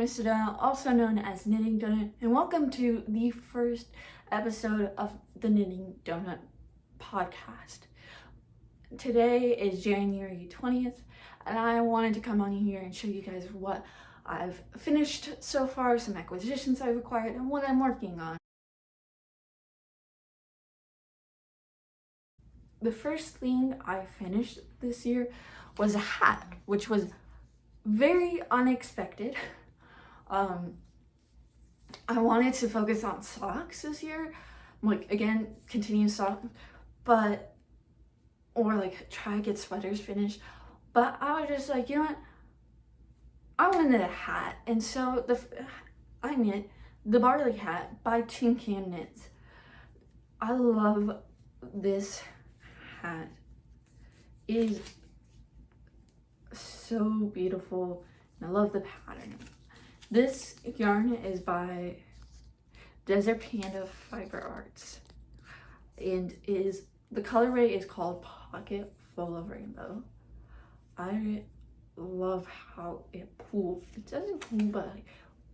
is Sedona, also known as Knitting Donut, and welcome to the first episode of the Knitting Donut podcast. Today is January 20th, and I wanted to come on here and show you guys what I've finished so far, some acquisitions I've acquired, and what I'm working on. The first thing I finished this year was a hat, which was very unexpected. I wanted to focus on socks this year, like again, continue socks, or try to get sweaters finished. But I was just like, you know what? I wanted a hat, and so I knit the Barley hat by Tin Can Knits. I love this hat. It is so beautiful, and I love the pattern. This yarn is by Desert Panda Fiber Arts, and the colorway is called Pocket Full of Rainbow. I love how it pulls. It doesn't pull, but like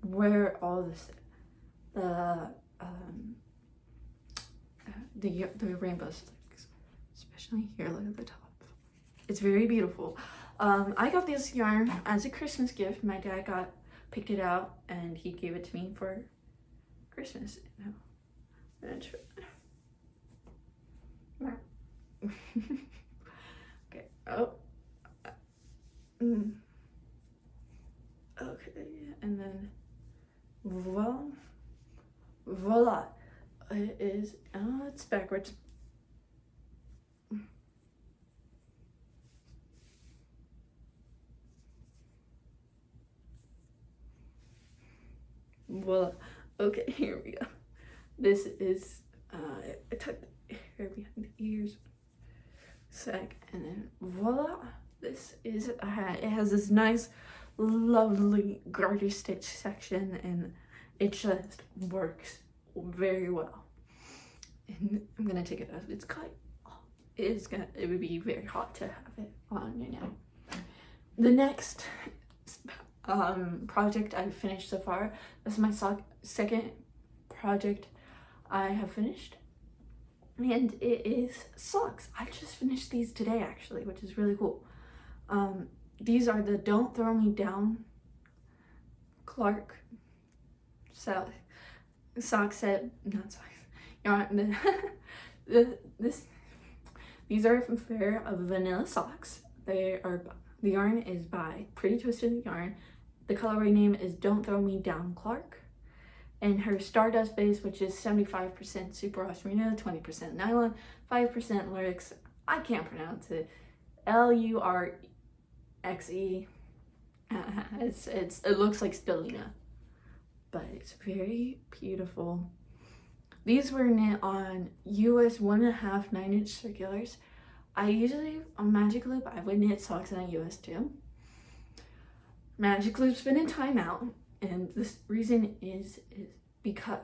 where all the rainbow sticks, especially here. Look at the top. It's very beautiful. I got this yarn as a Christmas gift. My dad picked it out and he gave it to me for Christmas. Okay. Okay, and then voila. It is. It's backwards. Voila. Okay, here we go. This is I tucked the hair behind the ears, sec, and then voila. This is a hat. It has this nice, lovely garter stitch section, and it just works very well. And I'm gonna take it off. It's quite. It would be very hot to have it on right now. The next project I've finished so far. This is my second project I have finished, and it is socks. I just finished these today actually, which is really cool. These are the Don't Throw Me Down Clark sock set, not socks, yarn. These are a pair of vanilla socks. The yarn is by Pretty Twisted Yarn. The colorway name is Don't Throw Me Down Clark. And her Stardust base, which is 75% superwash merino, 20% nylon, 5% lyrics. I can't pronounce it. Lurexe. It looks like spirulina, but it's very beautiful. These were knit on US 1.5 9-inch circulars. I usually on Magic Loop I would knit socks on a US 2. Magic Loop's been in timeout, and this reason is because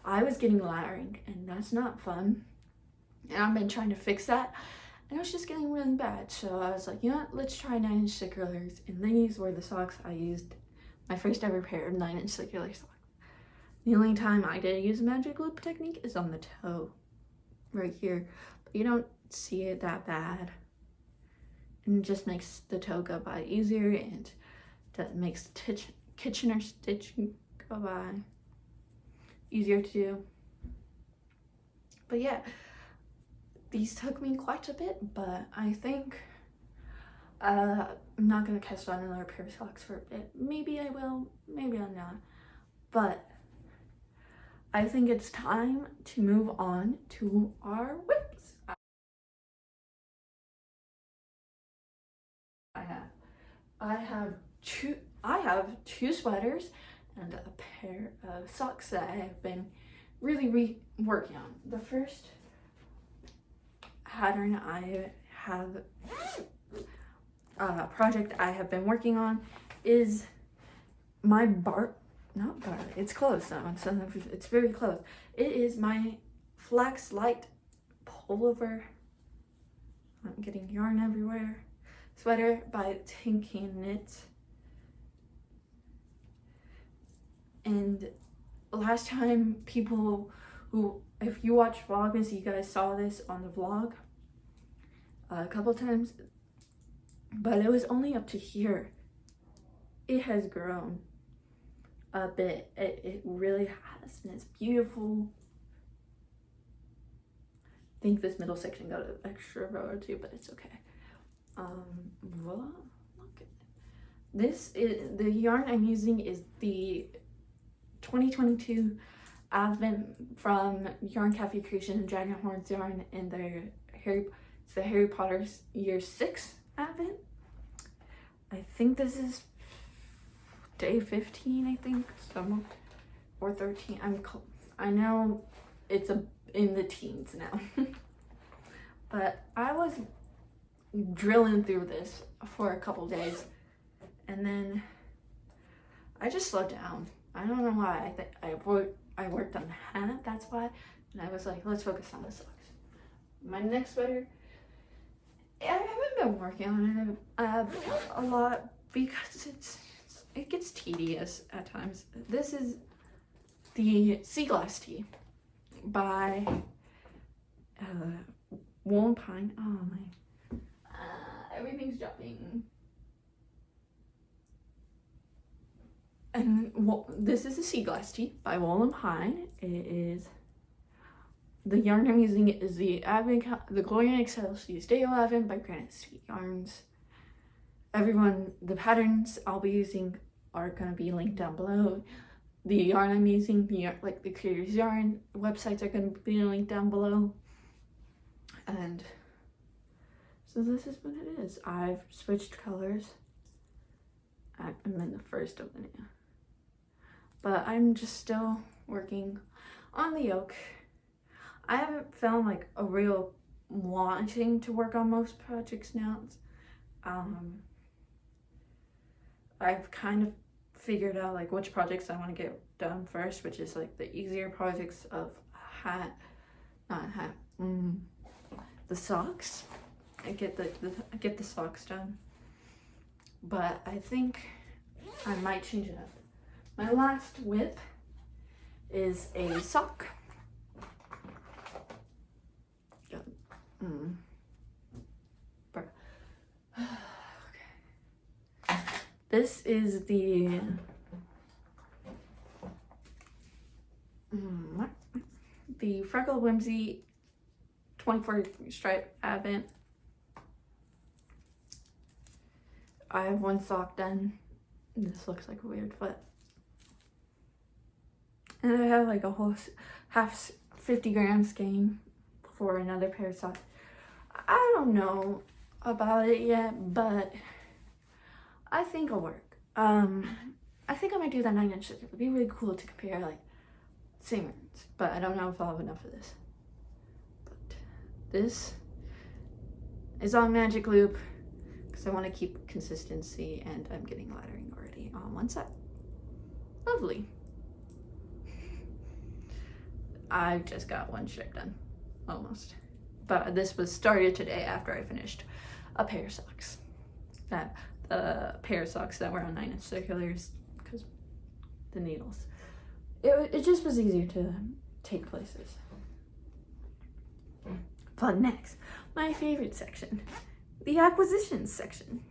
I was getting layering, and that's not fun. And I've been trying to fix that, and it was just getting really bad. So I was like, you know what? Let's try 9-inch circulars, and these were the socks I used. My first ever pair of 9-inch circular socks. The only time I did use a Magic Loop technique is on the toe, right here. But you don't see it that bad. And it just makes the toe go by easier, and that makes the Kitchener stitch go by easier to do. But yeah, these took me quite a bit, but I think I'm not gonna cast on another pair of socks for a bit. Maybe I will, maybe I'm not. But I think it's time to move on to our whips. I have two sweaters and a pair of socks that I have been really working on. The first pattern I have project I have been working on is my not barley, it's close now, it's very close. It is my Flax Light pullover, I'm getting yarn everywhere, sweater by Tin Can Knits. And last time people who, if you watch Vlogmas, you guys saw this on the vlog a couple times, but it was only up to here. It has grown a bit. It really has, and it's beautiful. I think this middle section got an extra row or two, but it's okay. Voila. Look. This is the yarn I'm using is the 2022 Advent from Yarn Cafe Creation and Dragon Horns yarn in their it's the Harry Potter's Year 6 Advent. I think this is day 15, I think, so, or 13. I know it's in the teens now. But I was drilling through this for a couple days, and then I just slowed down. I don't know why. I think I worked on the hat, that's why. And I was like, let's focus on the socks. My next sweater, I haven't been working on it a lot because it gets tedious at times. This is the Sea Glass Tee by Wool and Pine. Oh my, everything's dropping. And this is the Sea Glass Tee by Wool and Pine. It is, the yarn I'm using is the Gloria Excelsius Day 11 by Granite Sweet Yarns. The patterns I'll be using are going to be linked down below. The yarn I'm using, the Creators Yarn websites are going to be linked down below. And so this is what it is. I've switched colors. I'm in the first of the new. But I'm just still working on the yoke. I haven't found like a real wanting to work on most projects now. I've kind of figured out like which projects I want to get done first, which is like the easier projects of the socks. I get the socks done, but I think I might change it up. My last whip is a sock. Okay. This is the Freckle Whimsy 24 stripe Advent. I have one sock done. This looks like a weird foot. And I have like a whole half 50 gram skein for another pair of socks. I don't know about it yet, but I think it'll work. I think I might do that 9-inch circle. It'd be really cool to compare like same yarns, but I don't know if I'll have enough of this. But this is on Magic Loop because I want to keep consistency, and I'm getting lettering already on one side. Lovely. I just got one strip done, almost. But this was started today after I finished a pair of socks. The pair of socks that were on 9-inch circulars because the needles. It just was easier to take places. But next, my favorite section, the acquisitions section.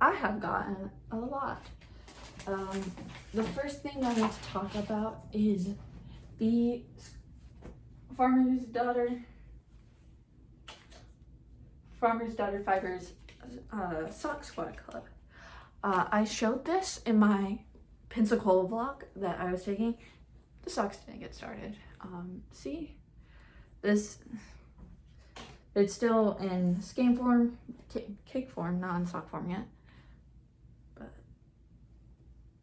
I have gotten a lot. The first thing I want to talk about is the Farmer's Daughter Fibers Sock Squad Club. I showed this in my Pensacola vlog that I was taking. The socks didn't get started. See? This, it's still in skein form, cake form, not in sock form yet. But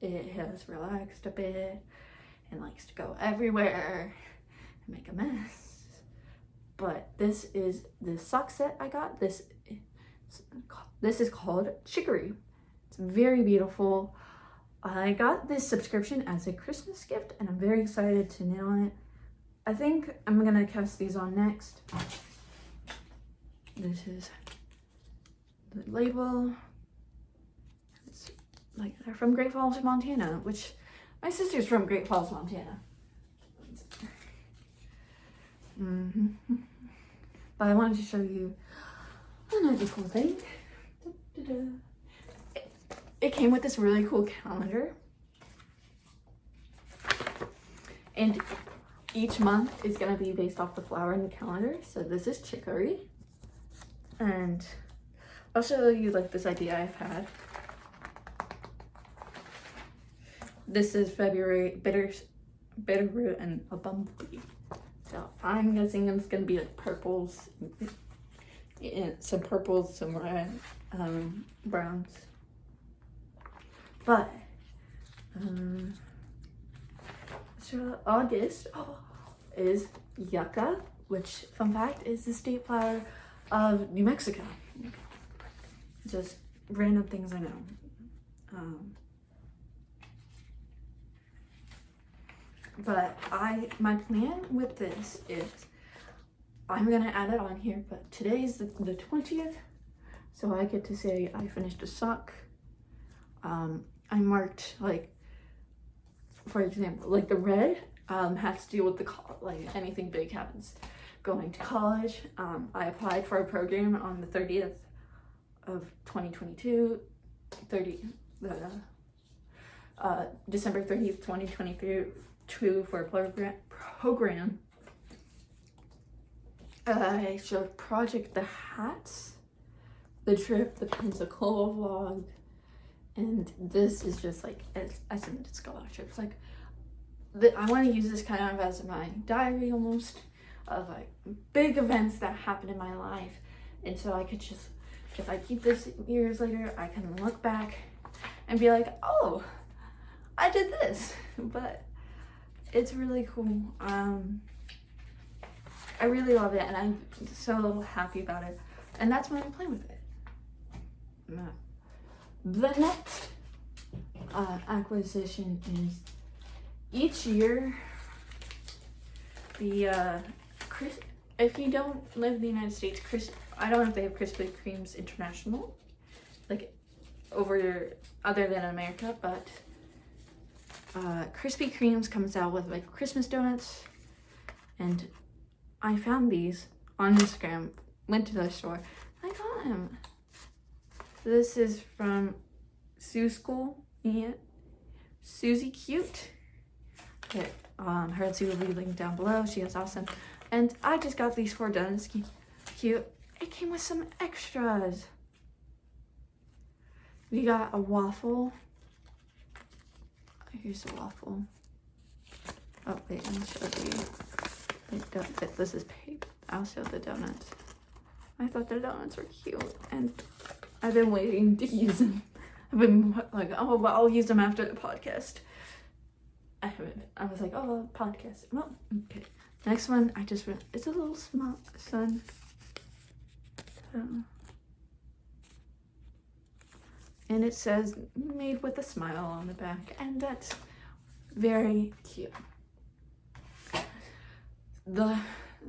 it has relaxed a bit and likes to go everywhere and make a mess. But this is the sock set I got. This is called Chicory. It's very beautiful. I got this subscription as a Christmas gift, and I'm very excited to knit on it. I think I'm gonna cast these on next. This is the label. It's like they're from Great Falls, Montana, which my sister's from Great Falls, Montana. But I wanted to show you another cool thing. It came with this really cool calendar. And each month is going to be based off the flower in the calendar. So this is chicory. And I'll show you like this idea I've had. This is February bitterroot and a bumblebee. So I'm guessing it's gonna be like purples, some purples, some red, browns. But so August is yucca, which, fun fact, is the state flower of New Mexico. Just random things I know. But my plan with this is I'm gonna add it on here, but today is the 20th, so I get to say I finished a sock. I marked, like, for example, like the red has to do with the like anything big happens. Going to college. I applied for a program on the 30th of 2022, December 30th, 2022 for a program. I showed Project the Hats, the trip, the Pensacola vlog, and this is just like, I submitted scholarships. Like, I want to use this kind of as my diary almost, of like big events that happened in my life. And so I could just, if I keep this years later, I can look back and be like, oh, I did this. But it's really cool. I really love it, and I'm so happy about it. And that's why I'm playing with it. The next acquisition is each year the if you don't live in the United States, I don't know if they have Krispy Kremes International, like over other than America, but Krispy Kremes comes out with like Christmas donuts, and I found these on Instagram, went to the store, I got them. This is from Sue School, and Susie Cute. Okay, her and Sue will be linked down below. She is awesome. And I just got these 4 donuts. Cute. It came with some extras. We got a waffle. Here's a waffle. Oh wait, let me show you. It don't fit. This is paper. I'll show the donuts. I thought the donuts were cute, and I've been waiting to use them. I've been like, oh, well, I'll use them after the podcast. I was like, oh, podcast. Well, okay. Next one, it's a little small sun. And it says made with a smile on the back, and that's very cute. The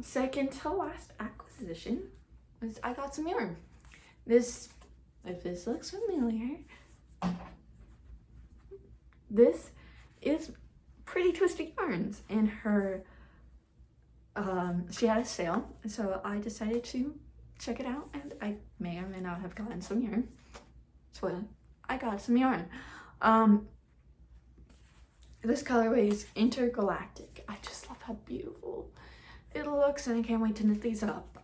second to last acquisition was I got some yarn. If this looks familiar, this is Pretty Twisted Yarns, and her she had a sale, so I decided to check it out, and I may or may not have gotten some yarn. Spoiler, I got some yarn. This colorway is Intergalactic. I just love how beautiful it looks, and I can't wait to knit these up.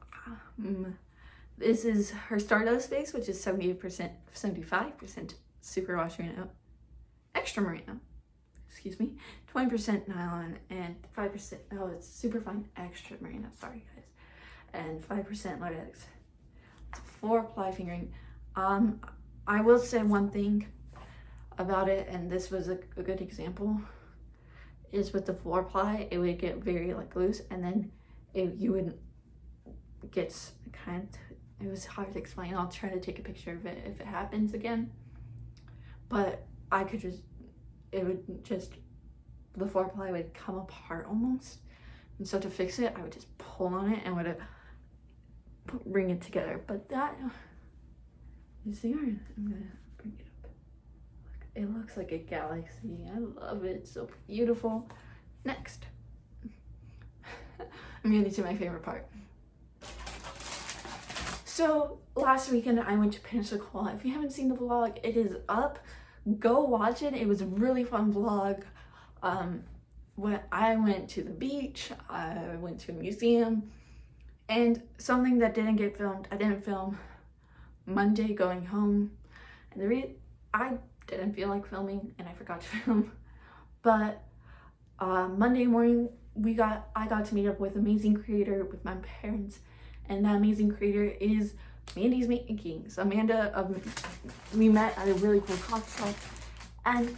This is her Stardust base, which is 75% superwash merino, extra merino, excuse me, 20% nylon, and 5%, oh, it's super fine extra merino, sorry guys, and 5% latex. It's a 4-ply fingering. I will say one thing about it, and this was a good example, is with the 4-ply, it would get very like loose, and then you would get kind of, it was hard to explain. I'll try to take a picture of it if it happens again. But I could just, the 4-ply would come apart almost. And so to fix it, I would just pull on it and would bring it together. But this yarn. I'm gonna bring it up. Look, it looks like a galaxy. I love it. It's so beautiful. Next. I'm getting to my favorite part. So last weekend I went to Pensacola. If you haven't seen the vlog, it is up. Go watch it. It was a really fun vlog. When I went to the beach, I went to a museum, and something that didn't get filmed, I didn't film Monday going home, and I didn't feel like filming and I forgot to film. But Monday morning I got to meet up with Amazing Creator with my parents, and that Amazing Creator is Mandy's Makings. Amanda, we met at a really cool coffee shop, and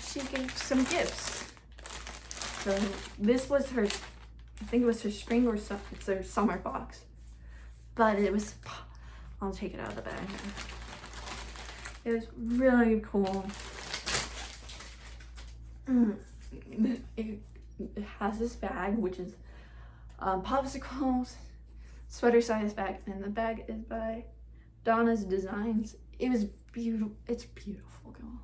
she gave some gifts. So this was her, I think it was her spring or it's her summer box, but it was, I'll take it out of the bag. It was really cool. It has this bag, which is popsicles, sweater size bag, and the bag is by Donna's Designs. It was beautiful. It's beautiful, girl.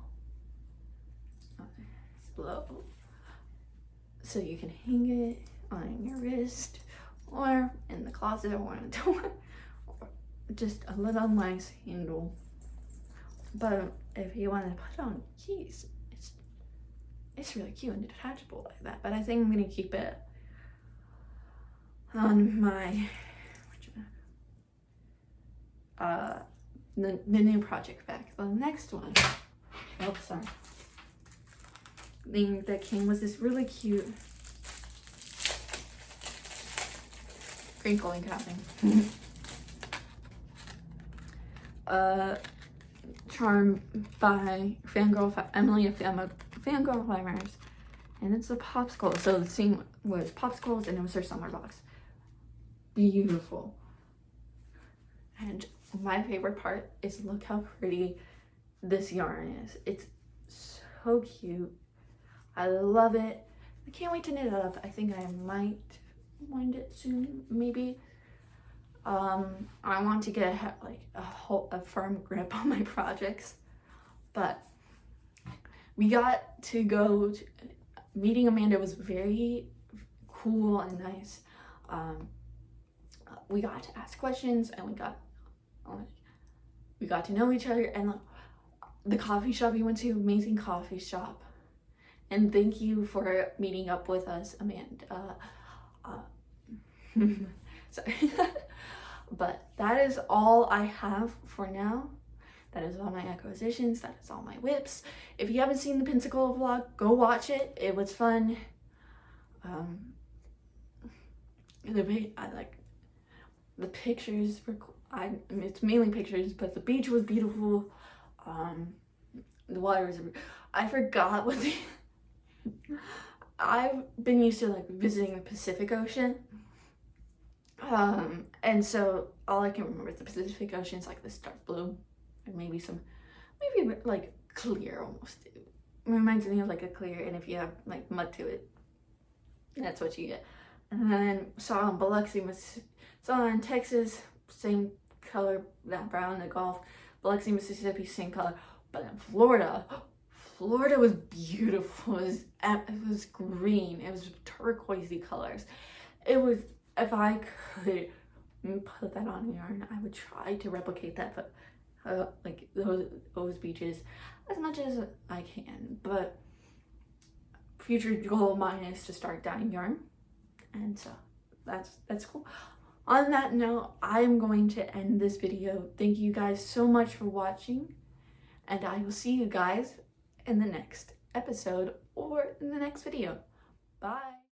It's low, so you can hang it on your wrist or in the closet or on a door, or just a little nice handle. But if you want to put it on keys, it's really cute and detachable like that. But I think I'm gonna keep it on my the new project bag. The next one, oh sorry, thing that came was this really cute crinkling capping. Charm by Emily of Fangirl Fibers, and it's a popsicle. So the scene was popsicles, and it was her summer box. Beautiful. And my favorite part is look how pretty this yarn is. It's so cute. I love it. I can't wait to knit it up. I think I might wind it soon, maybe. I want to get like a firm grip on my projects, but we got to go to, meeting Amanda was very cool and nice. We got to ask questions, and we got to know each other, and the coffee shop we went to, amazing coffee shop. And thank you for meeting up with us, Amanda. Sorry. But that is all I have for now. That is all my acquisitions. That is all my whips. If you haven't seen the Pensacola vlog, go watch it. It was fun. I like the pictures were cool. It's mainly pictures, but the beach was beautiful. The water was. I forgot what the. I've been used to like visiting the Pacific Ocean. And so all I can remember is the Pacific Ocean is like this dark blue, and maybe like clear almost. It reminds me of like a clear, and if you have like mud to it, that's what you get. And then saw in Biloxi, saw in Texas, same color, that brown, the Gulf. Biloxi, Mississippi, same color. But in Florida was beautiful. It was green. It was turquoisey colors. It was, if I could put that on yarn, I would try to replicate that, but like those beaches as much as I can. But future goal of mine is to start dyeing yarn, and so that's cool. On that note, I am going to end this video. Thank you guys so much for watching, and I will see you guys in the next episode or in the next video. Bye.